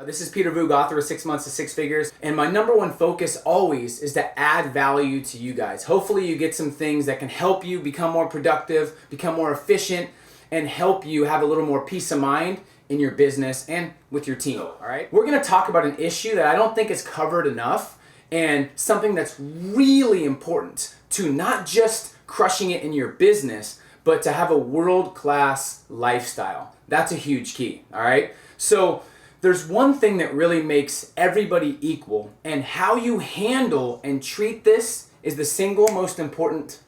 This is Peter Voogd, author of 6 Months to Six Figures, and my number one focus always is to add value to you guys. Hopefully you get some things that can help you become more productive, become more efficient, and help you have a little more peace of mind in your business and with your team, all right? We're gonna talk about an issue that I don't think is covered enough, and something that's really important to not just crushing it in your business, but to have a world-class lifestyle. That's a huge key, all right? So there's one thing that really makes everybody equal, and how you handle and treat this is the single most important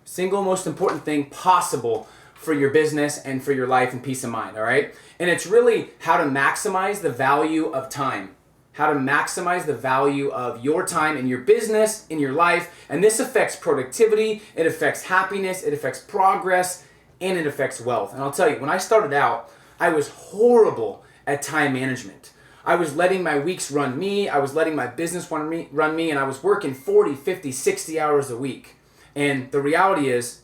thing possible for your business and for your life and peace of mind, all right? And it's really how to maximize the value of time. How to maximize the value of your time in your business, in your life, and this affects productivity, it affects happiness, it affects progress, and it affects wealth. And I'll tell you, when I started out, I was horrible at time management. I was letting my weeks run me, I was letting my business run me, and I was working 40, 50, 60 hours a week. And the reality is,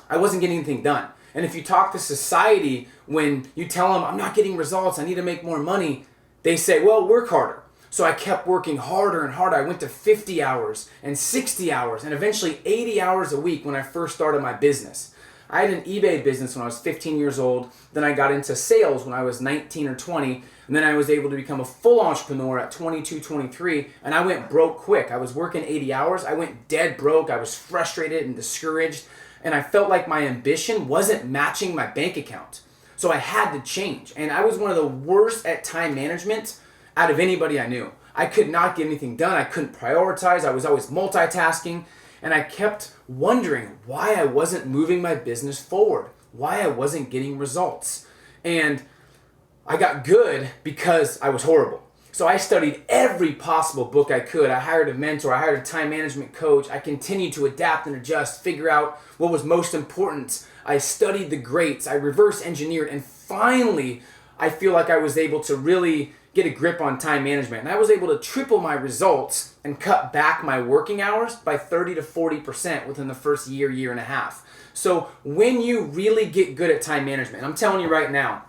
I wasn't getting anything done. And if you talk to society, when you tell them, I'm not getting results, I need to make more money, they say, well, work harder. So I kept working harder and harder. I went to 50 hours and 60 hours and eventually 80 hours a week when I first started my business. I had an eBay business when I was 15 years old. Then I got into sales when I was 19 or 20. And then I was able to become a full entrepreneur at 22, 23. And I went broke quick. I was working 80 hours. I went dead broke. I was frustrated and discouraged. And I felt like my ambition wasn't matching my bank account. So I had to change. And I was one of the worst at time management out of anybody I knew. I could not get anything done. I couldn't prioritize. I was always multitasking. And I kept wondering why I wasn't moving my business forward, why I wasn't getting results. And I got good because I was horrible. So I studied every possible book I could. I hired a mentor, I hired a time management coach. I continued to adapt and adjust, figure out what was most important. I studied the greats, I reverse engineered, and finally I feel like I was able to really get a grip on time management. And I was able to triple my results and cut back my working hours by 30 to 40% within the first year, year and a half. So when you really get good at time management, I'm telling you right now,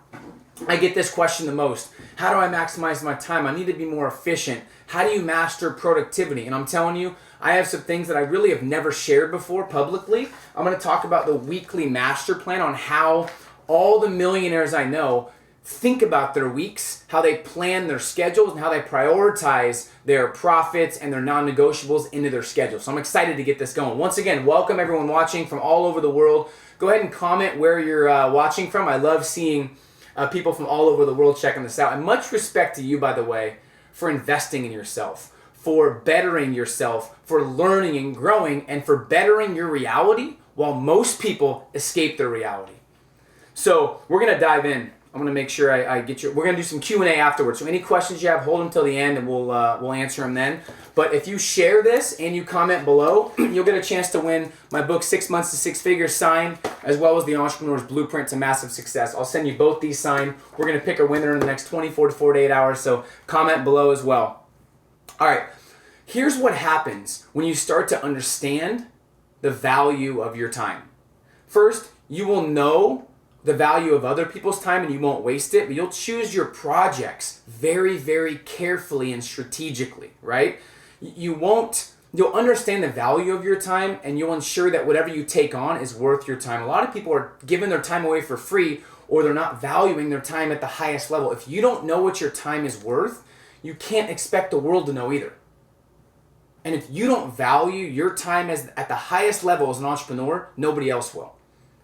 I get this question the most. How do I maximize my time? I need to be more efficient. How do you master productivity? And I'm telling you, I have some things that I really have never shared before publicly. I'm going to talk about the weekly master plan on how all the millionaires I know think about their weeks, how they plan their schedules, and how they prioritize their profits and their non-negotiables into their schedule. So I'm excited to get this going. Once again, welcome everyone watching from all over the world. Go ahead and comment where you're watching from. I love seeing people from all over the world checking this out. And much respect to you, by the way, for investing in yourself, for bettering yourself, for learning and growing, and for bettering your reality while most people escape their reality. So we're going to dive in. I'm going to make sure I get you. We're going to do some Q&A afterwards. So any questions you have, hold them till the end, and we'll answer them then. But if you share this and you comment below, you'll get a chance to win my book, 6 Months to Six Figures, signed, as well as the Entrepreneur's Blueprint to Massive Success. I'll send you both these signed. We're going to pick a winner in the next 24 to 48 hours, so comment below as well. All right, here's what happens when you start to understand the value of your time. First, you will know the value of other people's time and you won't waste it, but you'll choose your projects very, very carefully and strategically, right? You'll understand the value of your time and you'll ensure that whatever you take on is worth your time. A lot of people are giving their time away for free, or they're not valuing their time at the highest level. If you don't know what your time is worth, you can't expect the world to know either. And if you don't value your time at the highest level as an entrepreneur, nobody else will.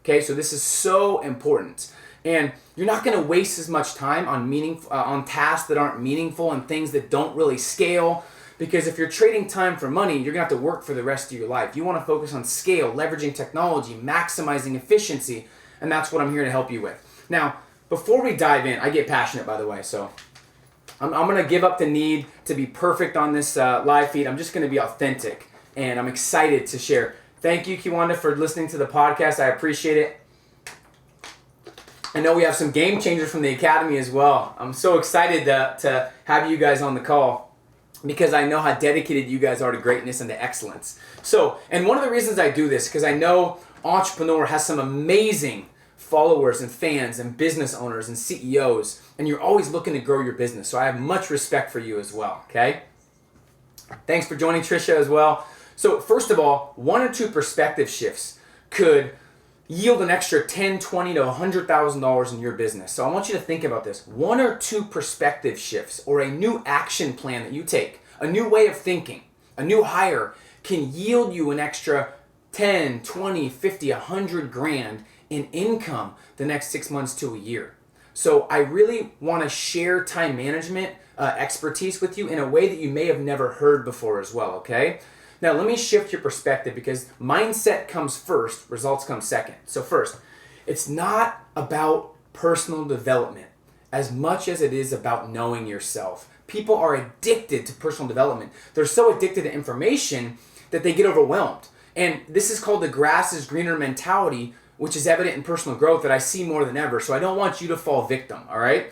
Okay, so this is so important. And you're not going to waste as much time on tasks that aren't meaningful and things that don't really scale. Because if you're trading time for money, you're going to have to work for the rest of your life. You want to focus on scale, leveraging technology, maximizing efficiency, and that's what I'm here to help you with. Now, before we dive in, I get passionate, by the way, so I'm going to give up the need to be perfect on this live feed. I'm just going to be authentic, and I'm excited to share. Thank you, Kiwanda, for listening to the podcast. I appreciate it. I know we have some game changers from the Academy as well. I'm so excited to have you guys on the call because I know how dedicated you guys are to greatness and to excellence. So, and one of the reasons I do this, because I know Entrepreneur has some amazing followers and fans and business owners and CEOs, and you're always looking to grow your business. So I have much respect for you as well, okay? Thanks for joining, Trisha, as well. So first of all, 1 or 2 perspective shifts could yield an extra $10, $20 to $100,000 in your business. So I want you to think about this. 1 or 2 perspective shifts or a new action plan that you take, a new way of thinking, a new hire can yield you an extra 10, 20, 50, 100 grand in income the next 6 months to a year. So I really want to share time management expertise with you in a way that you may have never heard before as well, okay? Now let me shift your perspective because mindset comes first, results come second. So first, it's not about personal development as much as it is about knowing yourself. People are addicted to personal development. They're so addicted to information that they get overwhelmed. And this is called the grass is greener mentality, which is evident in personal growth that I see more than ever. So I don't want you to fall victim, all right?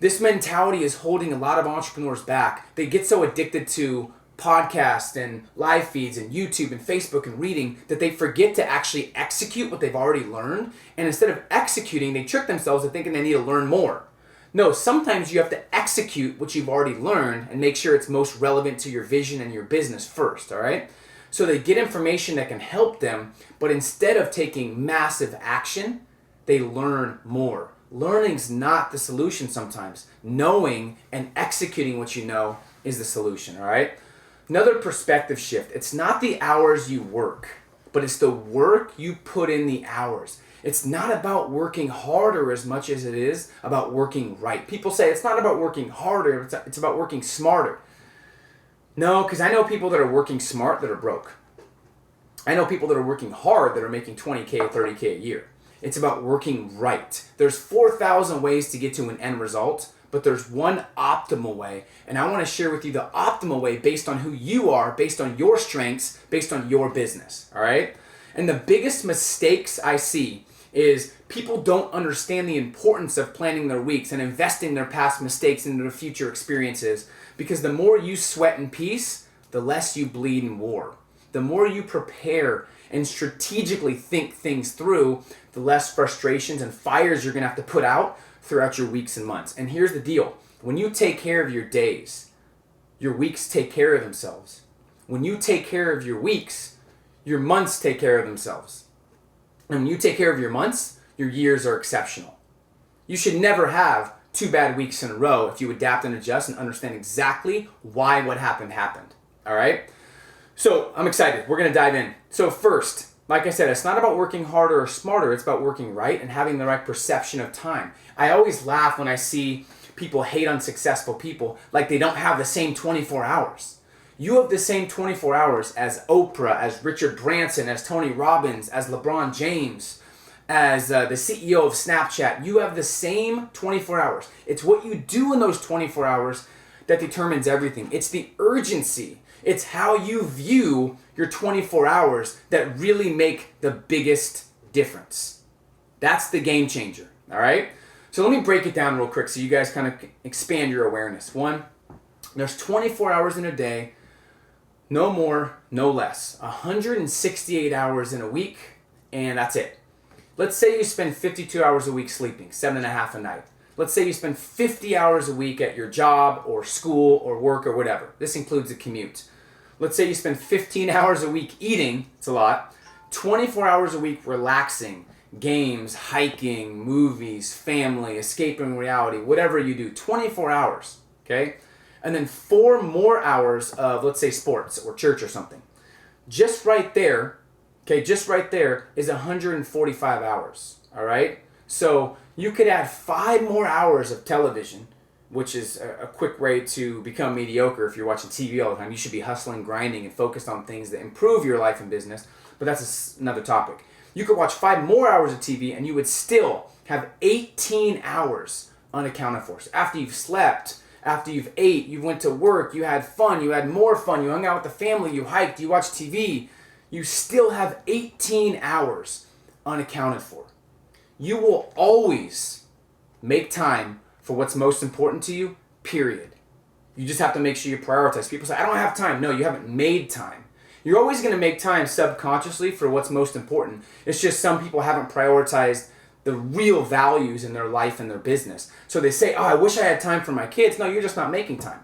This mentality is holding a lot of entrepreneurs back. They get so addicted to podcasts and live feeds and YouTube and Facebook and reading that they forget to actually execute what they've already learned. And instead of executing, they trick themselves into thinking they need to learn more. No, sometimes you have to execute what you've already learned and make sure it's most relevant to your vision and your business first, all right? So they get information that can help them, but instead of taking massive action, they learn more. Learning's not the solution sometimes. Knowing and executing what you know is the solution, all right? Another perspective shift. It's not the hours you work, but it's the work you put in the hours. It's not about working harder as much as it is about working right. People say it's not about working harder, it's about working smarter. No, because I know people that are working smart that are broke. I know people that are working hard that are making 20K, 30K a year. It's about working right. There's 4,000 ways to get to an end result, but there's one optimal way. And I want to share with you the optimal way based on who you are, based on your strengths, based on your business, all right? And the biggest mistakes I see is people don't understand the importance of planning their weeks and investing their past mistakes into their future experiences, because the more you sweat in peace, the less you bleed in war. The more you prepare and strategically think things through, the less frustrations and fires you're going to have to put out throughout your weeks and months. And here's the deal. When you take care of your days, your weeks take care of themselves. When you take care of your weeks, your months take care of themselves. And when you take care of your months, your years are exceptional. You should never have 2 bad weeks in a row if you adapt and adjust and understand exactly why what happened. All right? So I'm excited. We're going to dive in. So first, like I said, it's not about working harder or smarter. It's about working right and having the right perception of time. I always laugh when I see people hate on successful people like they don't have the same 24 hours. You have the same 24 hours as Oprah, as Richard Branson, as Tony Robbins, as LeBron James, as the CEO of Snapchat. You have the same 24 hours. It's what you do in those 24 hours that determines everything. It's the urgency. It's how you view your 24 hours that really make the biggest difference. That's the game changer, all right? So let me break it down real quick so you guys kind of expand your awareness. 1, there's 24 hours in a day, no more, no less. 168 hours in a week, and that's it. Let's say you spend 52 hours a week sleeping, 7.5 a night. Let's say you spend 50 hours a week at your job or school or work or whatever. This includes a commute. Let's say you spend 15 hours a week eating, it's a lot, 24 hours a week relaxing, games, hiking, movies, family, escaping reality, whatever you do, 24 hours, okay? And then 4 more hours of, let's say, sports or church or something. Just right there, okay, just right there is 145 hours, all right? So you could add 5 more hours of television, which is a quick way to become mediocre if you're watching TV all the time. You should be hustling, grinding, and focused on things that improve your life and business, but that's another topic. You could watch 5 more hours of TV and you would still have 18 hours unaccounted for. So after you've slept, after you've ate, you went to work, you had fun, you had more fun, you hung out with the family, you hiked, you watched TV, you still have 18 hours unaccounted for. You will always make time for what's most important to you, period. You just have to make sure you prioritize. People say, I don't have time. No, you haven't made time. You're always going to make time subconsciously for what's most important. It's just some people haven't prioritized the real values in their life and their business. So they say, oh, I wish I had time for my kids. No, you're just not making time.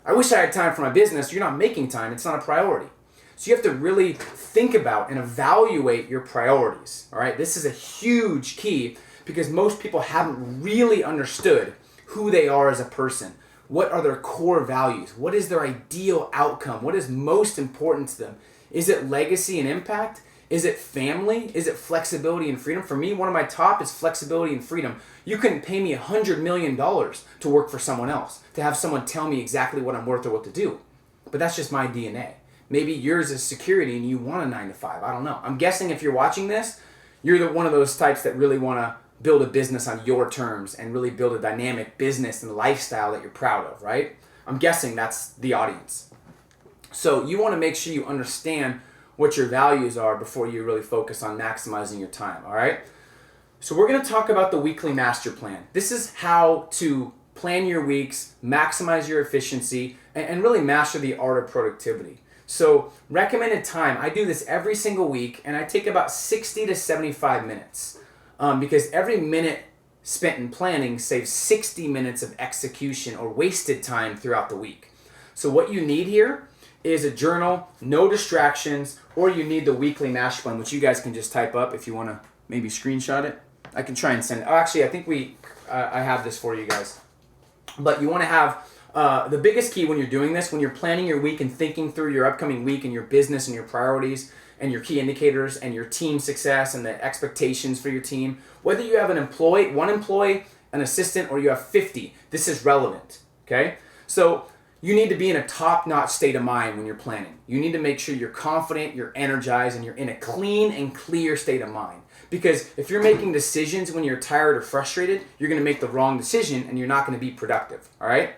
I wish I had time for my business. You're not making time. It's not a priority. So you have to really think about and evaluate your priorities. All right. This is a huge key because most people haven't really understood who they are as a person. What are their core values? What is their ideal outcome? What is most important to them? Is it legacy and impact? Is it family? Is it flexibility and freedom? For me, one of my top is flexibility and freedom. You couldn't pay me $100 million to work for someone else, to have someone tell me exactly what I'm worth or what to do. But that's just my DNA. Maybe yours is security and you want a 9 to 5. I don't know. I'm guessing if you're watching this, you're one of those types that really want to build a business on your terms and really build a dynamic business and lifestyle that you're proud of, right? I'm guessing that's the audience. So you want to make sure you understand what your values are before you really focus on maximizing your time, all right? So we're going to talk about the weekly master plan. This is how to plan your weeks, maximize your efficiency, and really master the art of productivity. So recommended time, I do this every single week, and I take about 60 to 75 minutes because every minute spent in planning saves 60 minutes of execution or wasted time throughout the week. So what you need here is a journal, no distractions, or you need the weekly master plan, which you guys can just type up if you want to maybe screenshot it. I can try and send it. Oh, actually, I think I have this for you guys. But you want to have the biggest key when you're doing this, when you're planning your week and thinking through your upcoming week and your business and your priorities and your key indicators and your team success and the expectations for your team, whether you have one employee, an assistant, or you have 50, this is relevant, okay? So you need to be in a top-notch state of mind when you're planning. You need to make sure you're confident, you're energized, and you're in a clean and clear state of mind. Because if you're making decisions when you're tired or frustrated, you're going to make the wrong decision and you're not going to be productive, all right?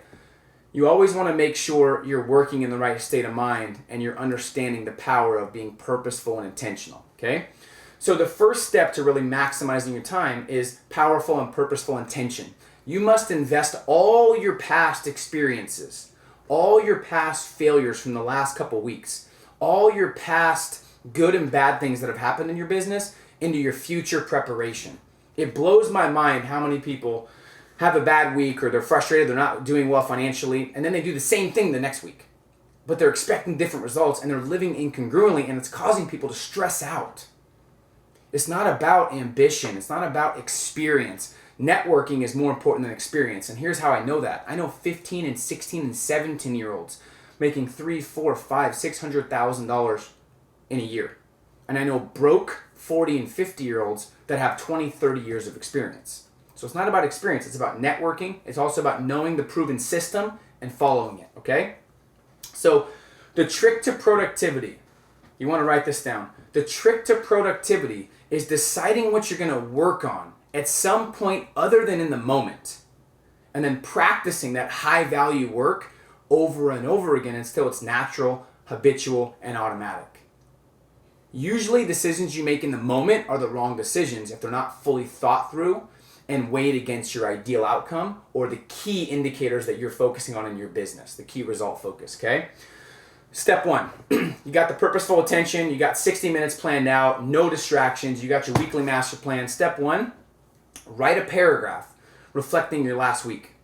You always want to make sure you're working in the right state of mind and you're understanding the power of being purposeful and intentional, okay? So the first step to really maximizing your time is powerful and purposeful intention. You must invest all your past experiences, all your past failures from the last couple weeks, all your past good and bad things that have happened in your business into your future preparation. It blows my mind how many people have a bad week or they're frustrated, they're not doing well financially, and then they do the same thing the next week. But they're expecting different results and they're living incongruently and it's causing people to stress out. It's not about ambition. It's not about experience. Networking is more important than experience. And here's how I know that. I know 15 and 16 and 17-year-olds making $300,000, $400,000, $500,000, $600,000 in a year. And I know broke 40 and 50-year-olds that have 20, 30 years of experience. So it's not about experience. It's about networking. It's also about knowing the proven system and following it, okay? So the trick to productivity, you want to write this down. The trick to productivity is deciding what you're going to work on at some point other than in the moment, and then practicing that high value work over and over again until it's natural, habitual, and automatic. Usually decisions you make in the moment are the wrong decisions if they're not fully thought through and weighed against your ideal outcome or the key indicators that you're focusing on in your business, the key result focus, okay? Step one, you got the purposeful attention, you got 60 minutes planned out, no distractions, you got your weekly master plan. Step one, write a paragraph reflecting your last week.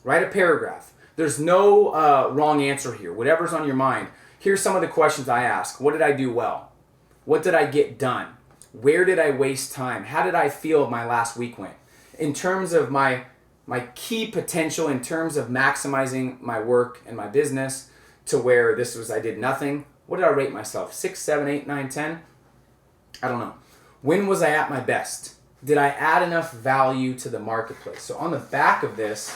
Write a paragraph. There's no wrong answer here. Whatever's on your mind. Here's some of the questions I ask. What did I do well? What did I get done? Where did I waste time? How did I feel my last week went? In terms of my key potential, in terms of maximizing my work and my business to where this was I did nothing. What did I rate myself? 6, 7, 8, 9, 10? I don't know. When was I at my best? Did I add enough value to the marketplace? So on the back of this,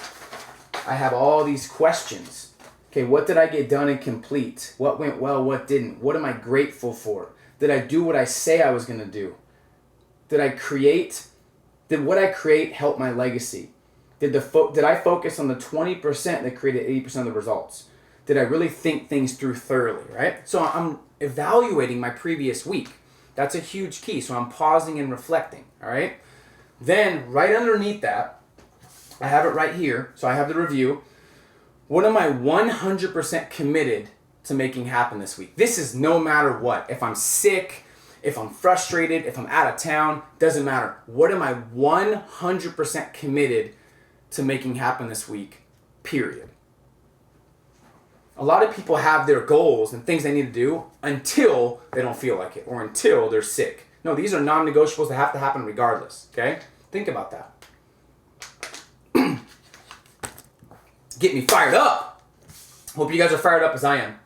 I have all these questions. Okay, what did I get done and complete? What went well, what didn't? What am I grateful for? Did I do what I say I was going to do? Did what I create help my legacy? Did I focus on the 20% that created 80% of the results? Did I really think things through thoroughly, right? So I'm evaluating my previous week. That's a huge key. So I'm pausing and reflecting, all right? Then right underneath that, I have it right here. So I have the review. What am I 100% committed to making happen this week? This is no matter what. If I'm sick, if I'm frustrated, if I'm out of town, doesn't matter. What am I 100% committed to making happen this week? Period. A lot of people have their goals and things they need to do until they don't feel like it or until they're sick. No, these are non-negotiables that have to happen regardless, okay? Think about that. Get me fired up. Hope you guys are fired up as I am.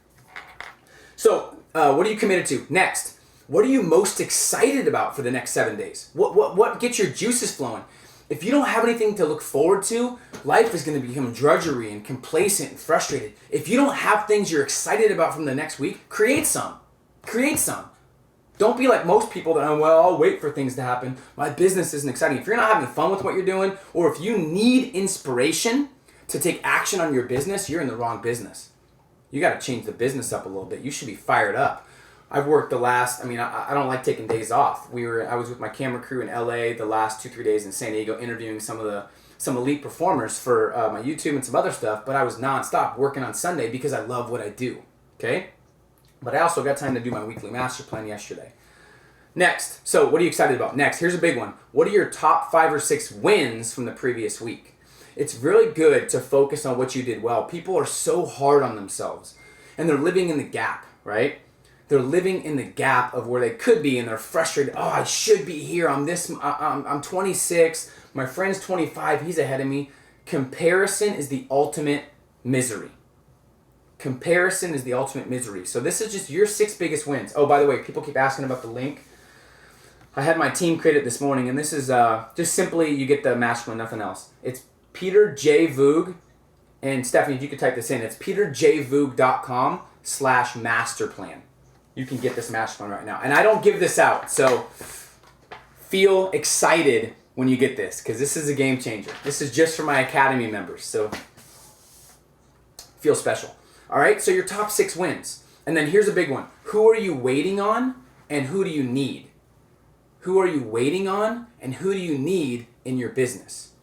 So, what are you committed to? Next, what are you most excited about for the next 7 days? What gets your juices flowing? If you don't have anything to look forward to, life is going to become drudgery and complacent and frustrated. If you don't have things you're excited about from the next week, create some. Create some. Don't be like most people that, I'll wait for things to happen. My business isn't exciting. If you're not having fun with what you're doing, or if you need inspiration to take action on your business, you're in the wrong business. You got to change the business up a little bit. You should be fired up. I've worked I don't like taking days off. I was with my camera crew in LA the last 2-3 days in San Diego interviewing some elite performers for my YouTube and some other stuff, but I was nonstop working on Sunday because I love what I do, okay? But I also got time to do my weekly master plan yesterday. Next, so what are you excited about? Next, here's a big one. What are your top 5 or 6 wins from the previous week? It's really good to focus on what you did well. People are so hard on themselves, and they're living in the gap, right? They're living in the gap of where they could be, and they're frustrated. Oh, I should be here. I'm 26. My friend's 25. He's ahead of me. Comparison is the ultimate misery. Comparison is the ultimate misery. So this is just your 6 biggest wins. Oh, by the way, people keep asking about the link. I had my team create it this morning, and this is just simply you get the mastermind, nothing else. It's Peter J. Voogd, and Stephanie, if you could type this in, it's peterjvoogd.com/masterplan. You can get this mastermind right now. And I don't give this out, so feel excited when you get this, because this is a game changer. This is just for my Academy members, so feel special. All right, so your top 6 wins. And then here's a big one. Who are you waiting on, and who do you need? Who are you waiting on, and who do you need in your business?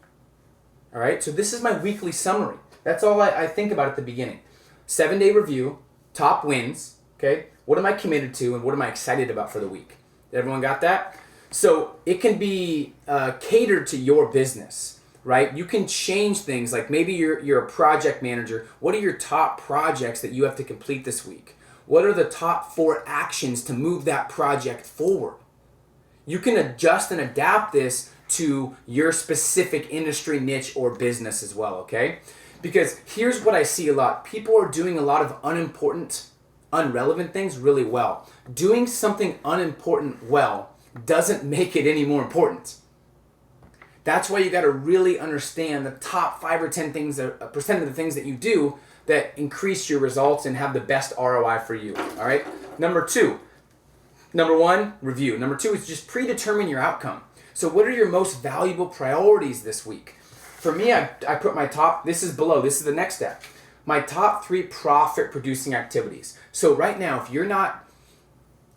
All right, so this is my weekly summary. That's all I think about at the beginning. 7-day review, top wins, okay? What am I committed to, and what am I excited about for the week? Everyone got that? So it can be catered to your business, right? You can change things, like maybe you're a project manager. What are your top projects that you have to complete this week? What are the top 4 actions to move that project forward? You can adjust and adapt this to your specific industry, niche, or business as well, okay? Because here's what I see a lot. People are doing a lot of unimportant, unrelevant things really well. Doing something unimportant well doesn't make it any more important. That's why you got to really understand the top 5 or 10 things, percent of the things that you do that increase your results and have the best ROI for you, all right? Number 1, review. Number 2 is just predetermine your outcome. So what are your most valuable priorities this week? For me, I put my top, this is below, this is the next step. My top 3 profit producing activities. So right now, if you're not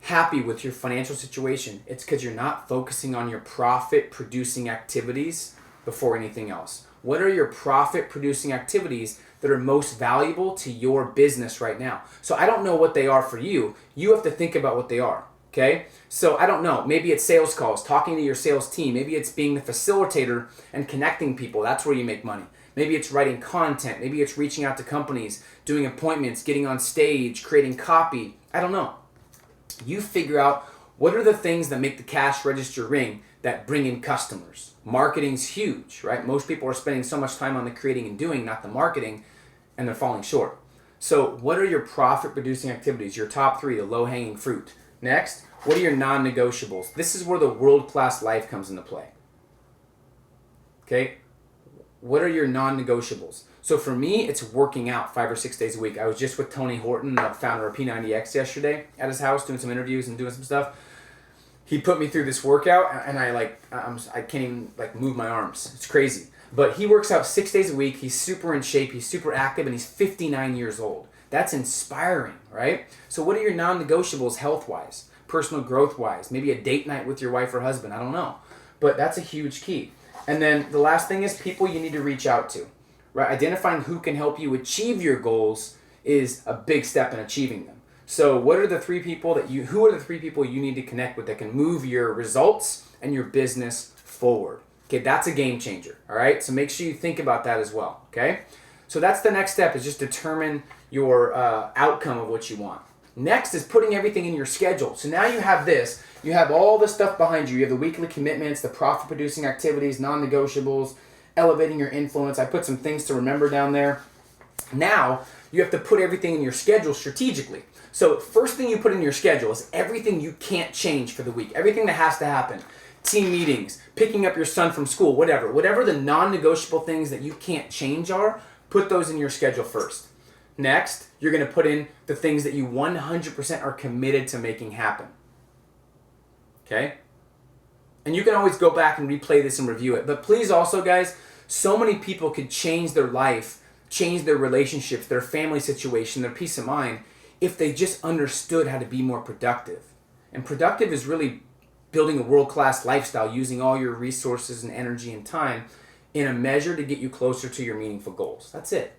happy with your financial situation, it's because you're not focusing on your profit producing activities before anything else. What are your profit producing activities that are most valuable to your business right now? So I don't know what they are for you. You have to think about what they are. Okay, so I don't know. Maybe it's sales calls, talking to your sales team. Maybe it's being the facilitator and connecting people. That's where you make money. Maybe it's writing content. Maybe it's reaching out to companies, doing appointments, getting on stage, creating copy. I don't know. You figure out what are the things that make the cash register ring that bring in customers. Marketing's huge, right? Most people are spending so much time on the creating and doing, not the marketing, and they're falling short. So what are your profit producing activities? Your top 3, the low hanging fruit. Next, what are your non-negotiables? This is where the world-class life comes into play. Okay? What are your non-negotiables? So for me, it's working out 5 or 6 days a week. I was just with Tony Horton, the founder of P90X, yesterday at his house doing some interviews and doing some stuff. He put me through this workout, and I can't even move my arms. It's crazy. But he works out 6 days a week. He's super in shape. He's super active, and he's 59 years old. That's inspiring, right? So what are your non-negotiables health-wise, personal growth-wise? Maybe a date night with your wife or husband. I don't know. But that's a huge key. And then the last thing is people you need to reach out to, right? Identifying who can help you achieve your goals is a big step in achieving them. So who are the three people you need to connect with that can move your results and your business forward? Okay, that's a game changer, all right? So make sure you think about that as well, okay? So that's the next step, is just determine your outcome of what you want. Next is putting everything in your schedule. So now you have this. You have all the stuff behind you. You have the weekly commitments, the profit-producing activities, non-negotiables, elevating your influence. I put some things to remember down there. Now, you have to put everything in your schedule strategically. So first thing you put in your schedule is everything you can't change for the week, everything that has to happen. Team meetings, picking up your son from school, whatever the non-negotiable things that you can't change are, put those in your schedule first. Next, you're going to put in the things that you 100% are committed to making happen. Okay? And you can always go back and replay this and review it. But please also, guys, so many people could change their life, change their relationships, their family situation, their peace of mind, if they just understood how to be more productive. And productive is really building a world-class lifestyle, using all your resources and energy and time in a measure to get you closer to your meaningful goals. That's it.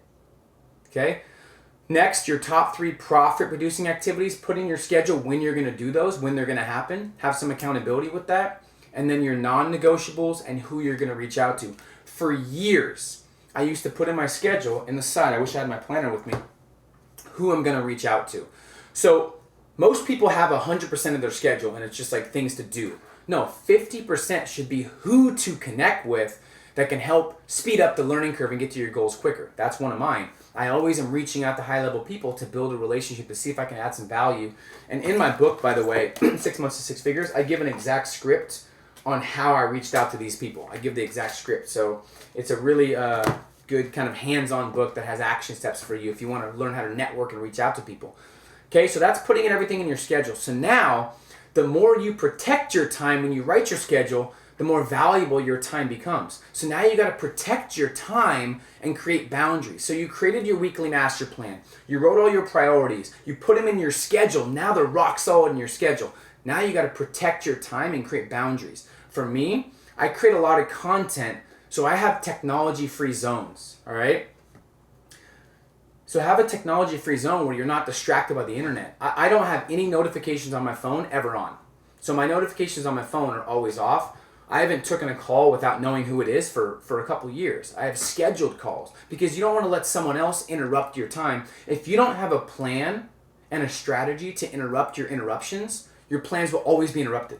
Okay? Next, your top 3 profit-producing activities. Put in your schedule when you're going to do those, when they're going to happen. Have some accountability with that. And then your non-negotiables and who you're going to reach out to. For years, I used to put in my schedule in the side. I wish I had my planner with me. Who I'm going to reach out to. So most people have 100% of their schedule and it's just like things to do. No, 50% should be who to connect with that can help speed up the learning curve and get to your goals quicker. That's one of mine. I always am reaching out to high-level people to build a relationship, to see if I can add some value. And in my book, by the way, 6 Months to Six Figures, I give an exact script on how I reached out to these people. I give the exact script. So it's a really good kind of hands-on book that has action steps for you if you want to learn how to network and reach out to people. Okay, so that's putting everything in your schedule. So now, the more you protect your time when you write your schedule, the more valuable your time becomes. So now you got to protect your time and create boundaries. So you created your weekly master plan. You wrote all your priorities. You put them in your schedule. Now they're rock solid in your schedule. Now you got to protect your time and create boundaries. For me, I create a lot of content, so I have technology-free zones, all right? So have a technology-free zone where you're not distracted by the internet. I don't have any notifications on my phone ever on. So my notifications on my phone are always off. I haven't taken a call without knowing who it is for a couple years. I have scheduled calls because you don't want to let someone else interrupt your time. If you don't have a plan and a strategy to interrupt your interruptions, your plans will always be interrupted.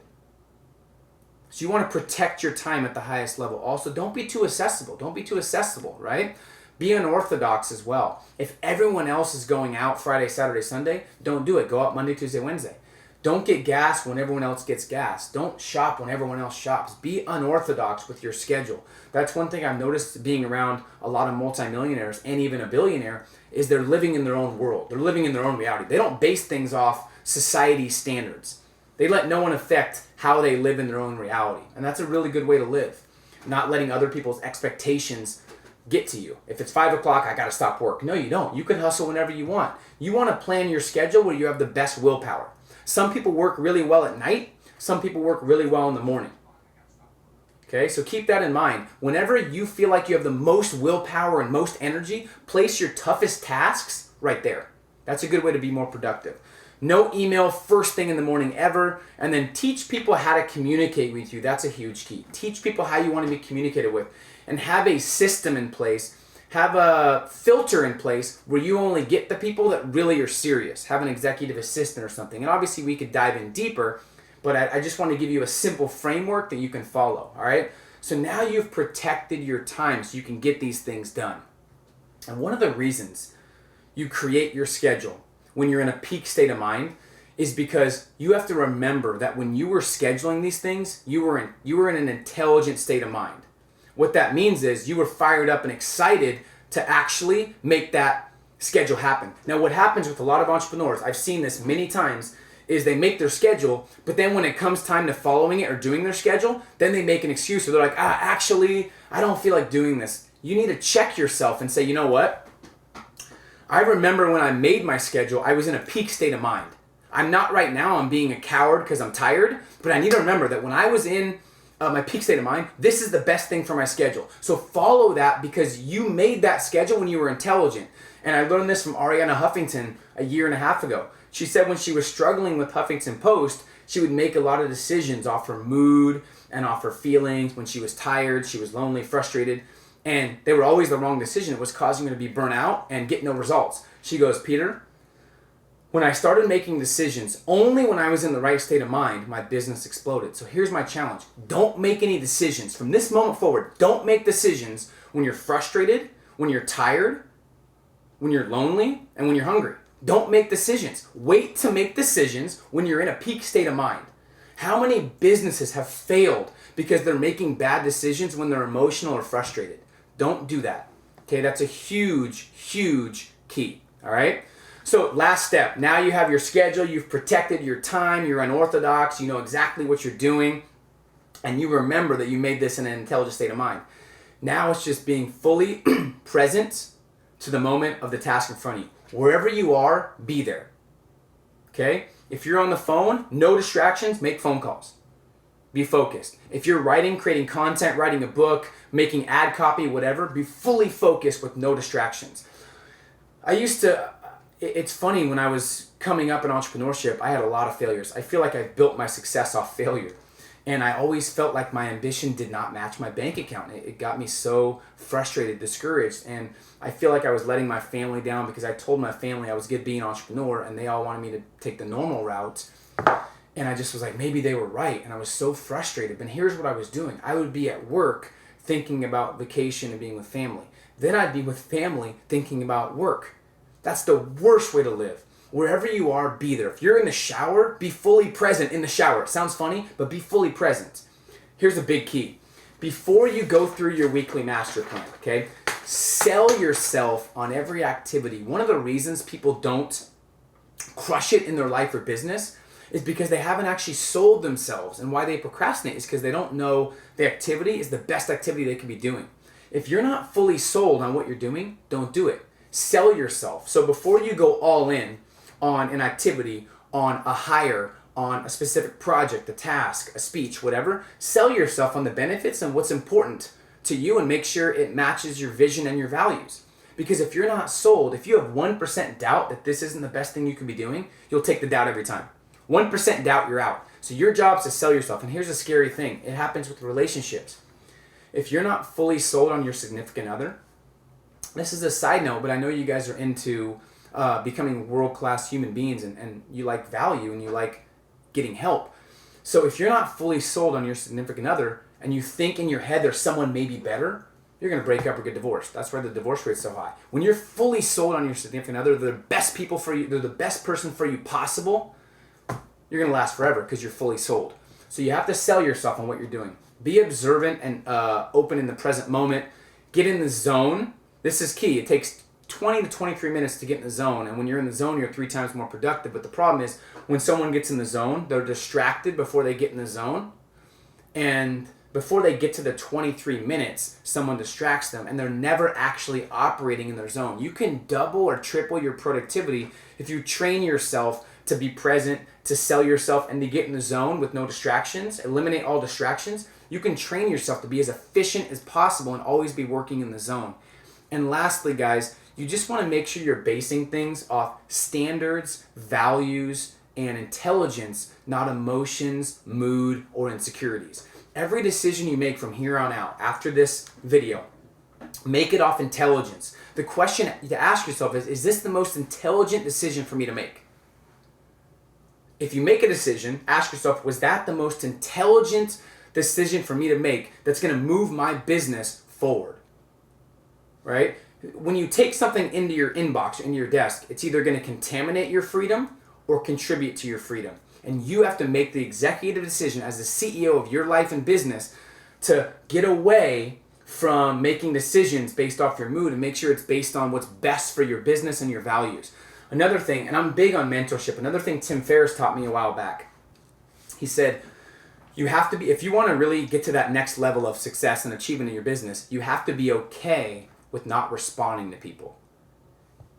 So you want to protect your time at the highest level. Also, don't be too accessible. Don't be too accessible, right? Be unorthodox as well. If everyone else is going out Friday, Saturday, Sunday, don't do it. Go out Monday, Tuesday, Wednesday. Don't get gas when everyone else gets gas. Don't shop when everyone else shops. Be unorthodox with your schedule. That's one thing I've noticed being around a lot of multimillionaires and even a billionaire is they're living in their own world. They're living in their own reality. They don't base things off society standards. They let no one affect how they live in their own reality. And that's a really good way to live. Not letting other people's expectations get to you. If it's 5 o'clock, I got to stop work. No, you don't. You can hustle whenever you want. You want to plan your schedule where you have the best willpower. Some people work really well at night. Some people work really well in the morning. Okay, so keep that in mind. Whenever you feel like you have the most willpower and most energy, place your toughest tasks right there. That's a good way to be more productive. No email first thing in the morning ever, and then teach people how to communicate with you. That's a huge key. Teach people how you want to be communicated with, and have a system in place. Have a filter in place where you only get the people that really are serious. Have an executive assistant or something. And obviously we could dive in deeper, but I just want to give you a simple framework that you can follow, all right? So now you've protected your time so you can get these things done. And one of the reasons you create your schedule when you're in a peak state of mind is because you have to remember that when you were scheduling these things, you were in an intelligent state of mind. What that means is you were fired up and excited to actually make that schedule happen. Now, what happens with a lot of entrepreneurs, I've seen this many times, is they make their schedule, but then when it comes time to following it or doing their schedule, then they make an excuse. So they're like, actually, I don't feel like doing this. You need to check yourself and say, you know what? I remember when I made my schedule, I was in a peak state of mind. I'm not right now. I'm being a coward because I'm tired, but I need to remember that when I was in my peak state of mind, this is the best thing for my schedule. So follow that because you made that schedule when you were intelligent. And I learned this from Ariana Huffington a year and a half ago. She said when she was struggling with Huffington Post, she would make a lot of decisions off her mood and off her feelings. When she was tired, she was lonely, frustrated, and they were always the wrong decision. It was causing her to be burnt out and get no results. She goes, Peter, when I started making decisions only when I was in the right state of mind, my business exploded. So here's my challenge. Don't make any decisions. From this moment forward, don't make decisions when you're frustrated, when you're tired, when you're lonely, and when you're hungry. Don't make decisions. Wait to make decisions when you're in a peak state of mind. How many businesses have failed because they're making bad decisions when they're emotional or frustrated? Don't do that. Okay, that's a huge, huge key. All right? So last step, now you have your schedule, you've protected your time, you're unorthodox, you know exactly what you're doing, and you remember that you made this in an intelligent state of mind. Now it's just being fully present to the moment of the task in front of you. Wherever you are, be there. Okay? If you're on the phone, no distractions, make phone calls. Be focused. If you're writing, creating content, writing a book, making ad copy, whatever, be fully focused with no distractions. It's funny, when I was coming up in entrepreneurship, I had a lot of failures. I feel like I built my success off failure. And I always felt like my ambition did not match my bank account. It got me so frustrated, discouraged, and I feel like I was letting my family down because I told my family I was good being an entrepreneur and they all wanted me to take the normal route. And I just was like, maybe they were right. And I was so frustrated. But here's what I was doing. I would be at work thinking about vacation and being with family. Then I'd be with family thinking about work. That's the worst way to live. Wherever you are, be there. If you're in the shower, be fully present in the shower. It sounds funny, but be fully present. Here's a big key. Before you go through your weekly master plan, okay, sell yourself on every activity. One of the reasons people don't crush it in their life or business is because they haven't actually sold themselves. And why they procrastinate is because they don't know the activity is the best activity they could be doing. If you're not fully sold on what you're doing, don't do it. Sell yourself. So before you go all in on an activity, on a hire, on a specific project, a task, a speech, whatever, sell yourself on the benefits and what's important to you and make sure it matches your vision and your values. Because if you're not sold, if you have 1% doubt that this isn't the best thing you could be doing, you'll take the doubt every time. 1% doubt, you're out. So your job is to sell yourself. And here's a scary thing. It happens with relationships. If you're not fully sold on your significant other, this is a side note, but I know you guys are into becoming world-class human beings and you like value and you like getting help. So if you're not fully sold on your significant other and you think in your head there's someone maybe better, you're going to break up or get divorced. That's why the divorce rate's so high. When you're fully sold on your significant other, they're the best people for you, they're the best person for you possible, you're going to last forever because you're fully sold. So you have to sell yourself on what you're doing. Be observant and open in the present moment. Get in the zone. This is key. It takes 20 to 23 minutes to get in the zone. And when you're in the zone, you're 3 times more productive. But the problem is when someone gets in the zone, they're distracted before they get in the zone. And before they get to the 23 minutes, someone distracts them and they're never actually operating in their zone. You can double or triple your productivity if you train yourself to be present, to sell yourself, and to get in the zone with no distractions, eliminate all distractions. You can train yourself to be as efficient as possible and always be working in the zone. And lastly, guys, you just want to make sure you're basing things off standards, values, and intelligence, not emotions, mood, or insecurities. Every decision you make from here on out, after this video, make it off intelligence. The question to ask yourself is this the most intelligent decision for me to make? If you make a decision, ask yourself, was that the most intelligent decision for me to make that's going to move my business forward? Right? When you take something into your inbox, into your desk, it's either going to contaminate your freedom or contribute to your freedom. And you have to make the executive decision as the CEO of your life and business to get away from making decisions based off your mood and make sure it's based on what's best for your business and your values. Another thing, and I'm big on mentorship, another thing Tim Ferriss taught me a while back. He said, you have to be, if you want to really get to that next level of success and achievement in your business, you have to be okay with not responding to people.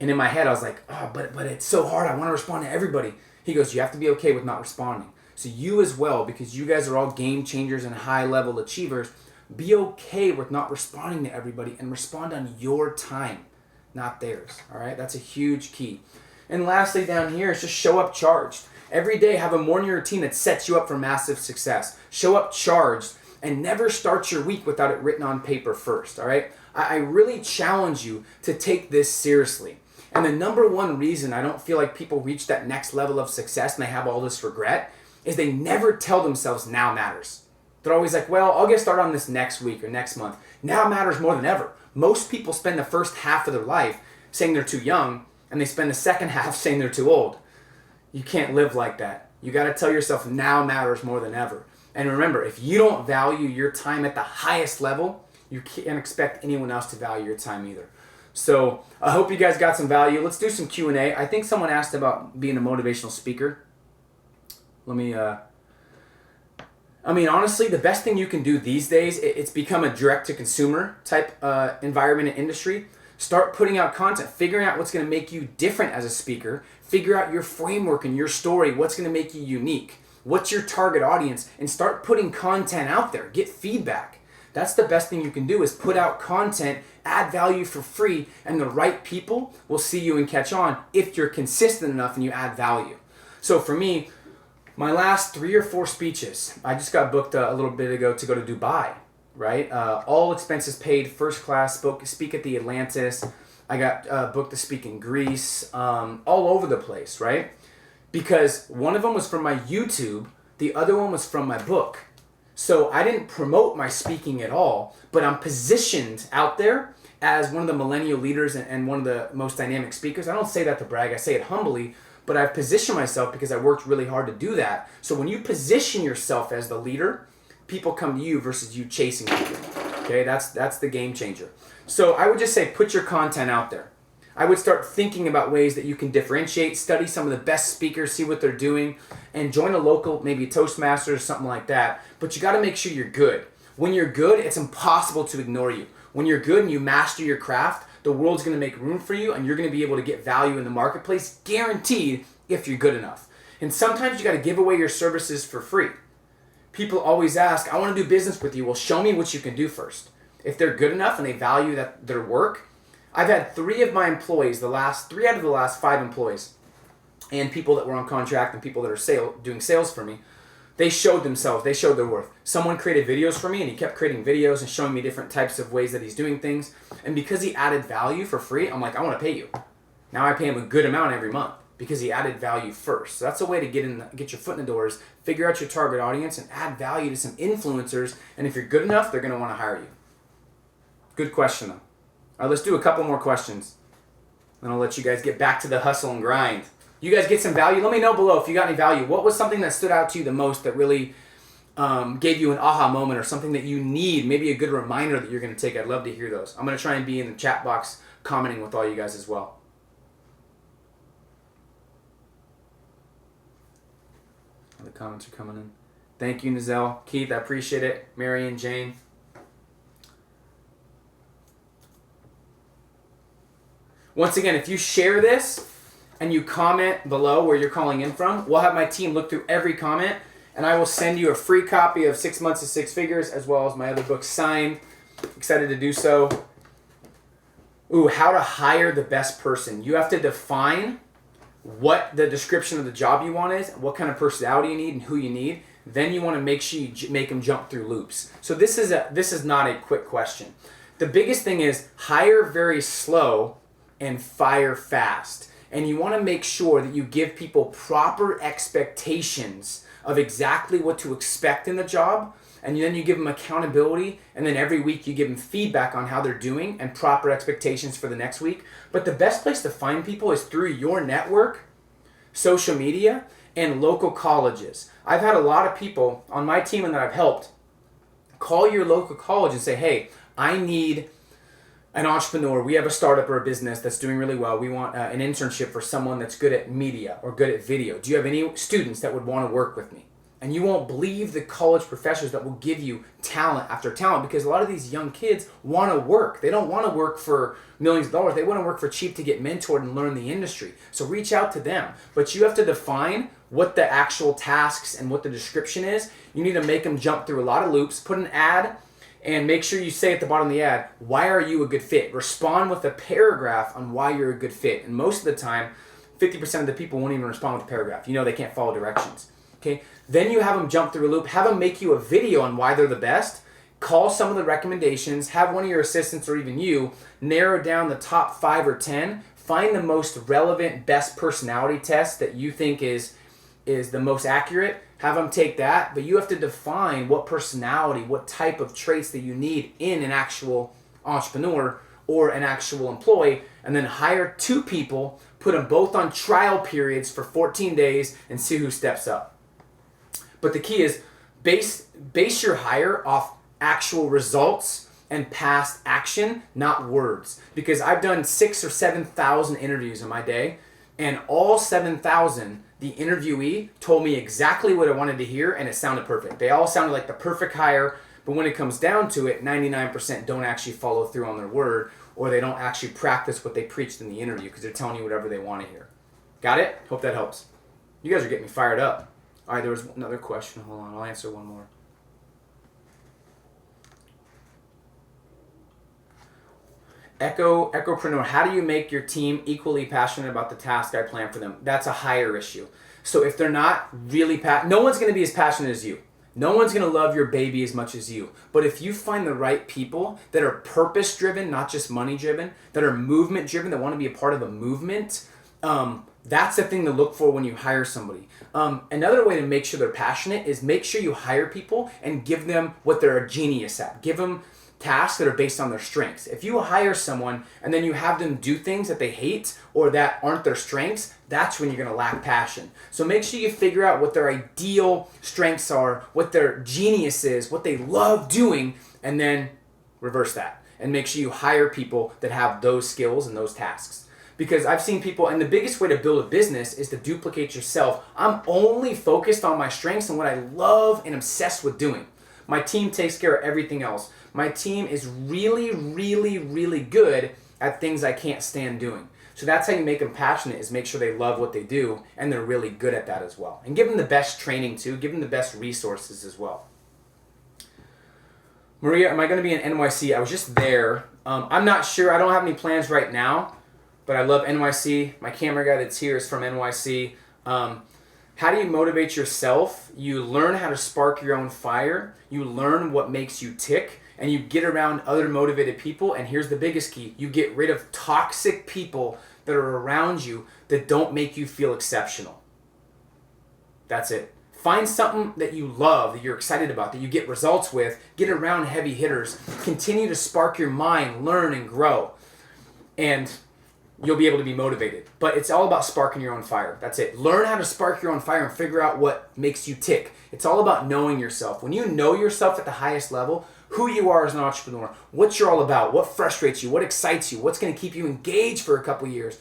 And in my head, I was like, oh, but it's so hard. I want to respond to everybody. He goes, you have to be okay with not responding. So you as well, because you guys are all game changers and high level achievers, be okay with not responding to everybody and respond on your time, not theirs. All right, that's a huge key. And lastly, down here is just show up charged. Every day, have a morning routine that sets you up for massive success. Show up charged and never start your week without it written on paper first. All right, I really challenge you to take this seriously. And the number one reason I don't feel like people reach that next level of success and they have all this regret is they never tell themselves now matters. They're always like, well, I'll get started on this next week or next month. Now matters more than ever. Most people spend the first half of their life saying they're too young, and they spend the second half saying they're too old. You can't live like that. You got to tell yourself now matters more than ever. And remember, if you don't value your time at the highest level, you can't expect anyone else to value your time either. So I hope you guys got some value. Let's do some Q&A. I think someone asked about being a motivational speaker. Honestly, the best thing you can do these days, it's become a direct-to-consumer type environment and industry. Start putting out content, figuring out what's going to make you different as a speaker, figure out your framework and your story, what's going to make you unique, what's your target audience, and start putting content out there. Get feedback. That's the best thing you can do is put out content, add value for free, and the right people will see you and catch on if you're consistent enough and you add value. So for me, my last 3 or 4 speeches, I just got booked a little bit ago to go to Dubai, right? All expenses paid, first class, speak at the Atlantis. I got booked to speak in Greece, all over the place, right? Because one of them was from my YouTube, the other one was from my book. So I didn't promote my speaking at all, but I'm positioned out there as one of the millennial leaders and one of the most dynamic speakers. I don't say that to brag, I say it humbly, but I've positioned myself because I worked really hard to do that. So when you position yourself as the leader, people come to you versus you chasing people. Okay, that's the game changer. So I would just say put your content out there. I would start thinking about ways that you can differentiate, study some of the best speakers, see what they're doing, and join a local, maybe Toastmasters, something like that. But you got to make sure you're good. When you're good, it's impossible to ignore you. When you're good and you master your craft, the world's going to make room for you and you're going to be able to get value in the marketplace, guaranteed, if you're good enough. And sometimes you got to give away your services for free. People always ask, I want to do business with you. Well, show me what you can do first. If they're good enough and they value their work, I've had 3 of my employees, 3 out of the last 5 employees, and people that were on contract and people that are doing sales for me, they showed themselves, they showed their worth. Someone created videos for me and he kept creating videos and showing me different types of ways that he's doing things. And because he added value for free, I'm like, I want to pay you. Now I pay him a good amount every month because he added value first. So that's a way to get your foot in the doors, figure out your target audience and add value to some influencers. And if you're good enough, they're going to want to hire you. Good question though. All right, let's do a couple more questions. Then I'll let you guys get back to the hustle and grind. You guys get some value? Let me know below if you got any value. What was something that stood out to you the most that really gave you an aha moment or something that you need, maybe a good reminder that you're going to take? I'd love to hear those. I'm going to try and be in the chat box commenting with all you guys as well. The comments are coming in. Thank you, Nizelle. Keith, I appreciate it. Mary and Jane. Once again, if you share this and you comment below where you're calling in from, we'll have my team look through every comment and I will send you a free copy of 6 Months to Six Figures as well as my other book signed. Excited to do so. Ooh, how to hire the best person. You have to define what the description of the job you want is, what kind of personality you need and who you need. Then you want to make sure you make them jump through loops. So this is not a quick question. The biggest thing is hire very slow and fire fast. And you want to make sure that you give people proper expectations of exactly what to expect in the job. And then you give them accountability. And then every week you give them feedback on how they're doing and proper expectations for the next week. But the best place to find people is through your network, social media, and local colleges. I've had a lot of people on my team and that I've helped call your local college and say, hey, I need an entrepreneur, we have a startup or a business that's doing really well. We want an internship for someone that's good at media or good at video. Do you have any students that would want to work with me? And you won't believe the college professors that will give you talent after talent, because a lot of these young kids want to work. They don't want to work for millions of dollars. They want to work for cheap to get mentored and learn the industry. So reach out to them. But you have to define what the actual tasks and what the description is. You need to make them jump through a lot of loops. Put an ad and make sure you say at the bottom of the ad, why are you a good fit? Respond with a paragraph on why you're a good fit. And most of the time, 50% of the people won't even respond with a paragraph. You know they can't follow directions. Okay? Then you have them jump through a loop. Have them make you a video on why they're the best. Call some of the recommendations. Have one of your assistants or even you narrow down the top 5 or 10. Find the most relevant, best personality test that you think is the most accurate. Have them take that. But you have to define what personality, what type of traits that you need in an actual entrepreneur or an actual employee. And then hire 2 people, put them both on trial periods for 14 days and see who steps up. But the key is base your hire off actual results and past action, not words. Because I've done 6,000 or 7,000 interviews in my day, and all 7,000, the interviewee told me exactly what I wanted to hear, and it sounded perfect. They all sounded like the perfect hire, but when it comes down to it, 99% don't actually follow through on their word, or they don't actually practice what they preached in the interview because they're telling you whatever they want to hear. Got it? Hope that helps. You guys are getting me fired up. All right, there was another question. Hold on, I'll answer one more. Echopreneur, how do you make your team equally passionate about the task I plan for them? That's a higher issue. So if they're not really no one's going to be as passionate as you. No one's going to love your baby as much as you. But if you find the right people that are purpose-driven, not just money-driven, that are movement-driven, that want to be a part of a movement, that's the thing to look for when you hire somebody. Another way to make sure they're passionate is make sure you hire people and give them what they're a genius at. Give them tasks that are based on their strengths. If you hire someone and then you have them do things that they hate or that aren't their strengths, that's when you're going to lack passion. So make sure you figure out what their ideal strengths are, what their genius is, what they love doing, and then reverse that. And make sure you hire people that have those skills and those tasks. Because I've seen people, and the biggest way to build a business is to duplicate yourself. I'm only focused on my strengths and what I love and obsessed with doing. My team takes care of everything else. My team is really, really, really good at things I can't stand doing. So that's how you make them passionate, is make sure they love what they do and they're really good at that as well. And give them the best training too. Give them the best resources as well. Maria, am I going to be in NYC? I was just there. I'm not sure. I don't have any plans right now. But I love NYC. My camera guy that's here is from NYC. How do you motivate yourself? You learn how to spark your own fire. You learn what makes you tick. And you get around other motivated people. And here's the biggest key. You get rid of toxic people that are around you that don't make you feel exceptional. That's it. Find something that you love, that you're excited about, that you get results with. Get around heavy hitters. Continue to spark your mind, learn and grow. And you'll be able to be motivated. But it's all about sparking your own fire. That's it. Learn how to spark your own fire and figure out what makes you tick. It's all about knowing yourself. When you know yourself at the highest level, who you are as an entrepreneur, what you're all about, what frustrates you, what excites you, what's going to keep you engaged for a couple years,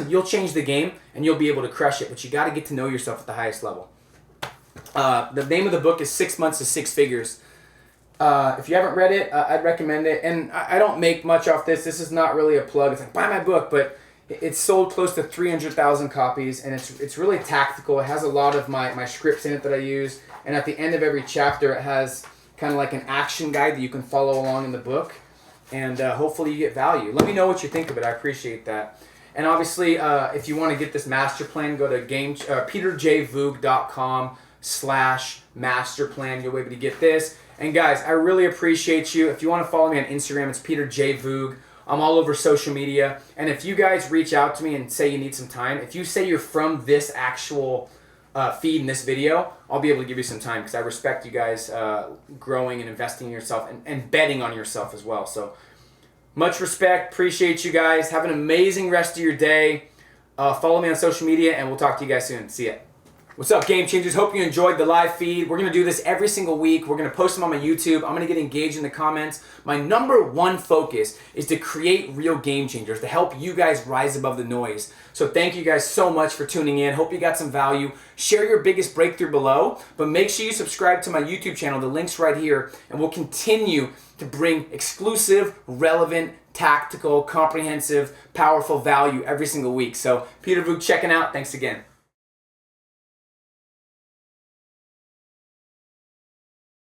you'll change the game and you'll be able to crush it. But you got to get to know yourself at the highest level. The name of the book is 6 Months to Six Figures. If you haven't read it, I'd recommend it. And I don't make much off this. This is not really a plug. It's like, buy my book. But it's sold close to 300,000 copies. And it's really tactical. It has a lot of my scripts in it that I use. And at the end of every chapter, it has kind of like an action guide that you can follow along in the book. And hopefully you get value. Let me know what you think of it. I appreciate that. And obviously, if you want to get this master plan, go to peterjvoogd.com/masterplan. You'll be able to get this. And guys, I really appreciate you. If you want to follow me on Instagram, it's Peter J. Voogd. I'm all over social media. And if you guys reach out to me and say you need some time, if you say you're from this actual feed in this video, I'll be able to give you some time because I respect you guys growing and investing in yourself and betting on yourself as well. So much respect. Appreciate you guys. Have an amazing rest of your day. Follow me on social media, and we'll talk to you guys soon. See ya. What's up, Game Changers? Hope you enjoyed the live feed. We're going to do this every single week. We're going to post them on my YouTube. I'm going to get engaged in the comments. My number one focus is to create real game changers, to help you guys rise above the noise. So thank you guys so much for tuning in. Hope you got some value. Share your biggest breakthrough below, but make sure you subscribe to my YouTube channel. The link's right here, and we'll continue to bring exclusive, relevant, tactical, comprehensive, powerful value every single week. So Peter Voogd checking out. Thanks again.